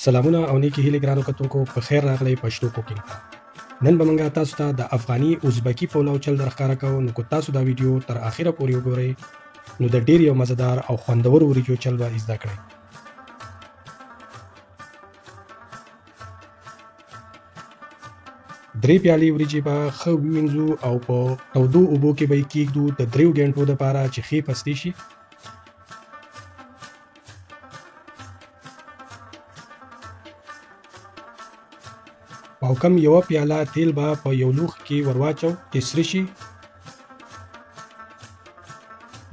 سلامونه او نیکی هیلې ګرانو کتونکو په خیر راغلی پښتو کوکینګ ته. نن به موږ تاسو ته د افغاني ازبکي پلو چل درښکاره کوو. نو که تاسو دا ویډیو تر اخره پورې وګورئ نو د ډیر یو مزیدار او خوندور وریجو چل به زده کړئ. درې پیالې وریجې به ښه ووینځو او په تودو اوبو کې به یې کیږدو د 3 غنټو دپاره چې ښې پستې شي. او کم یوه پیاله تیل به په یو لوښي کې ور واچو چې سره شي.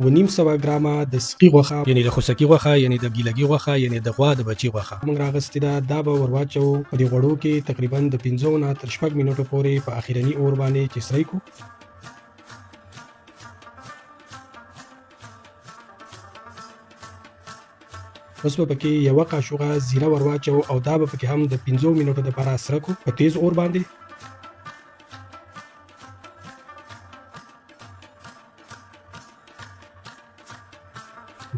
و نیم سوه ګرامه د سقي غوښه یعنې د خوسکي غوښه یعنې د ګیلګي غوښه یعنې د غوا د بچي غوښه موږ راغستې ده. دا به ور واچو په دې غوړو کې تقریبا د 5 نه تر 6 منټو پورې په اخرني اور باندې چې سرې کړو. اوس به پکې یوه قاشوغه زیره ور واچو او دا به پکې هم د 5 منټو دپاره سره کړو په تیز اور باندې.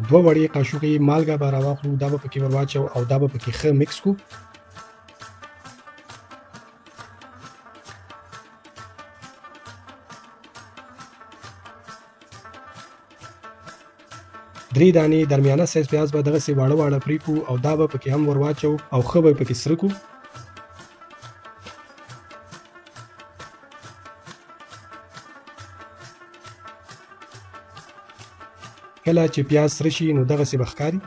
دوه وړې قاشوغې مالګه به راواخلو، دا به پکې ور واچو او دا به پکې ښه مکس کړو. درې دانې درمیانه سایز پیاز به دغسې واړه واړه پرې کړو او دا به پکې هم ور واچو او ښه به پکې سره کړو. کله چې پیاز سره شي نو دغسې به ښکاري.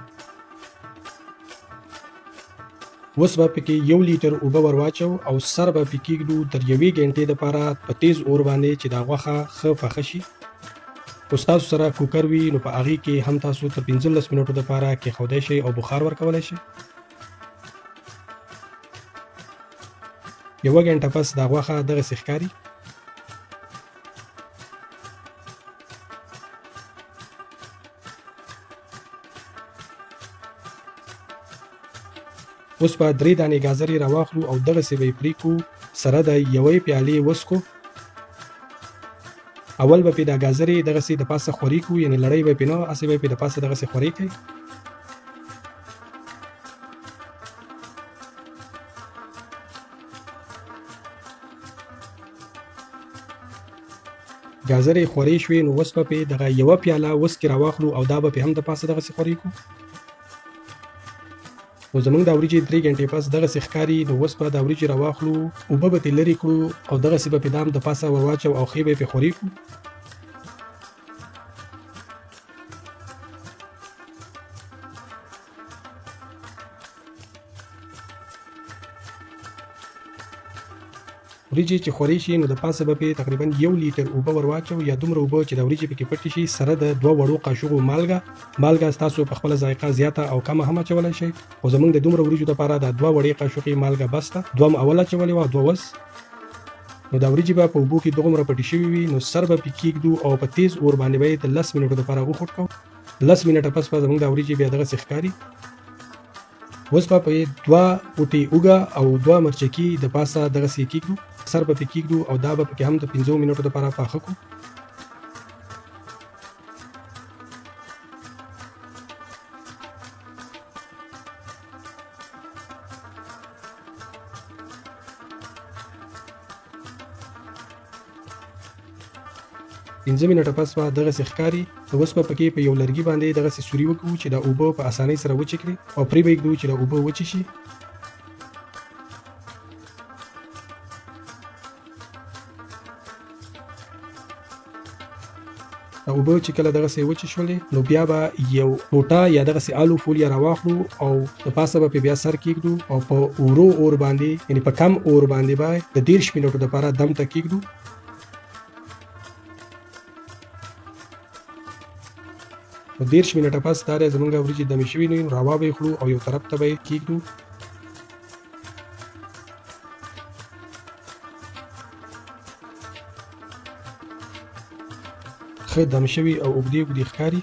اوس به پکې 1 لیټر اوبه ور واچو او سر به پکې کیږدو تر 1 غنټې دپاره په تیز اور باندې چې دا غوښه ښه پخه شي. که ستاسو سره کوکر وي نو په هغې کې هم تاسو تر 15 منټو دپاره کېښودی شئ او بخار ورکولی شئ. 1 غنټه پس دا غوښه دغسې ښکاري. اوس به 3 دانې ګازرې راواخلو او دغسې به یې پرې کړو سره د یوې پیالې وسکو. اول به پې دا ګازرې دغسې د پاسه خورې کړو، یعنې لړۍ به پې نه، هسې به یې پې د پاسه دغسې خورې کړئ. ګازرې خورې شوې نو اوس به پې دغه یوه پیاله وسکې راواخلو او دا به پې هم د پاسه دغسې خورې کړو. نو زموږ دا وریجې 3 غنټې پس دغسې ښکاري. نو اوس به دا وریجې راواخلو، اوبه به پې لرې کړو او دغسې به پې دا هم د پاسه ور واچو او ښې به یې پې خورې کړو. وریجې چې خورې شي نو د پاسه به پې تقریبا 1 لیټر اوبه ور واچو یا دومره اوبه چې دا وریجې پکې پټې شي سره د 2 وړو قاشوغو مالګه ستاسو په خپله ذایقه زیاته او کمه هم اچولی شئ. خو زموږ د دومره وریجو دپاره دا 2 وړې قاشوغې مالګه بس ده. 2 م اول اچولې وه او 2 اوس. نو دا وریجې به په اوبو کې دومره پټې شوي وي نو سر به پې کیږدو او په تیز اور باندې به یې د 10 منټو دپاره وخوټ کوو. 10 منټه پس به زموږ دا وریجې بیا دغسې ښکاري. اوس به پې 2 بوټې اوږه او 2 مرچکي د پاسه دغسې کیږدو، سر به پې کیږدو او دا به پکې هم د 15 منټو دپاره پاخه کړو. پنځه منټه پس به دغسې ښکاري. نو اوس به پکې په یو لرګي باندې دغسې سوري وکړو چې دا اوبه په اسانۍ سره وچې کړي او پرې به یې ږدو چې دا اوبه وچې شي. دا اوبه چې کله دغسې وچې شولې نو بیا به یو ټوټه یا دغسې آلو فولیا راواخلو او د پاسه به پې بیا سر کیږدو او په ورو اور باندې، یعنې په کم اور باندې به د 30 منټو دپاره دم ته کیږدو. نو 30 منټه پس دا دی زموږ وریجې دمې شوي نه وي نو راوا به یې کړو او یو طرف ته به یې کیږدو. ښه دم شوي او اوږدې ښکاري.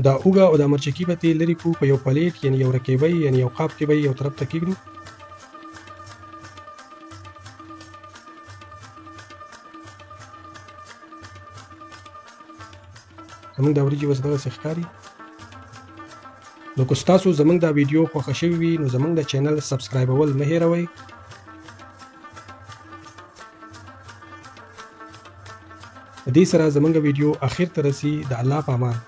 دا اوږه او دا مرچکي به ترې لرې کړو په یو پلیټ یعنې یو رکیبۍ یعنې یو قاب کې به یې یو طرف ته کیږدو. زموږ دا وریجې اوس دغسې ښکاري. نو که تاسو زمونږ دا ویډیو خوښه شوی وي نو زمونږ د چینل سبسکرایبول مه هیروئ. د دې سره زمونږ ویډیو اخر ته رسي. د الله په امان.